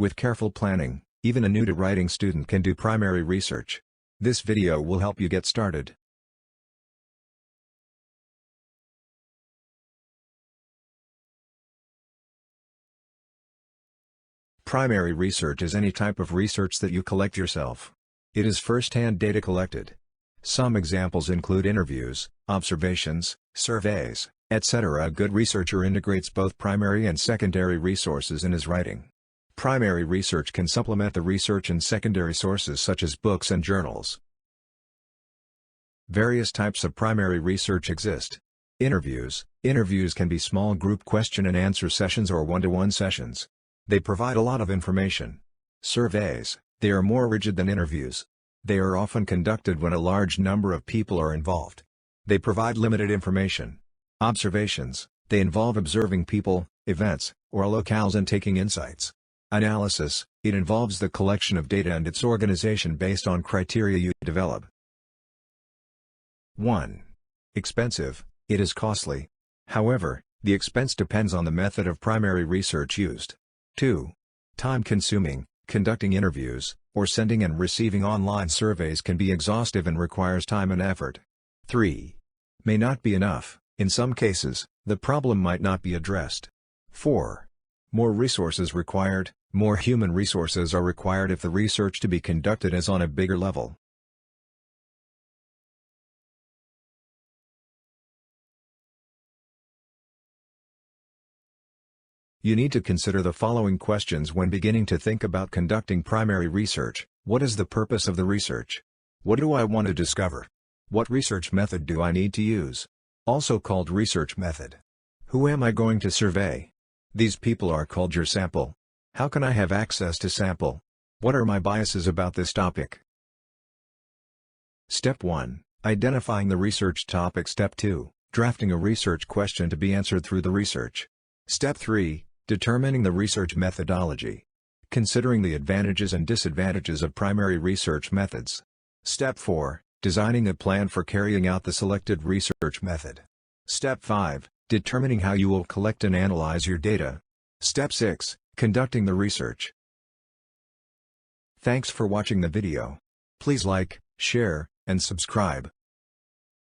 With careful planning, even a new-to-writing student can do primary research. This video will help you get started. Primary research is any type of research that you collect yourself. It is first-hand data collected. Some examples include interviews, observations, surveys, etc. A good researcher integrates both primary and secondary resources in his writing. Primary research can supplement the research in secondary sources such as books and journals. Various types of primary research exist. Interviews. Interviews can be small group question and answer sessions or one-to-one sessions. They provide a lot of information. Surveys. They are more rigid than interviews. They are often conducted when a large number of people are involved. They provide limited information. Observations. They involve observing people, events, or locales and taking insights. Analysis. It involves the collection of data and its organization based on criteria you develop. 1. Expensive. It is costly. However, the expense depends on the method of primary research used. 2. Time-consuming. Conducting interviews, or sending and receiving online surveys can be exhaustive and requires time and effort. 3. May not be enough. In some cases, the problem might not be addressed. 4. More resources required. More human resources are required if the research to be conducted is on a bigger level. You need to consider the following questions when beginning to think about conducting primary research. What is the purpose of the research? What do I want to discover? What research method do I need to use? Also called research method. Who am I going to survey? These people are called your sample. How can I have access to sample? What are my biases about this topic? Step 1. Identifying the research topic. Step 2. Drafting a research question to be answered through the research. Step 3. Determining the research methodology. Considering the advantages and disadvantages of primary research methods. Step 4. Designing a plan for carrying out the selected research method. Step 5. Determining how you will collect and analyze your data. Step 6. Conducting the research. Thanks for watching the video. Please like, share, and subscribe.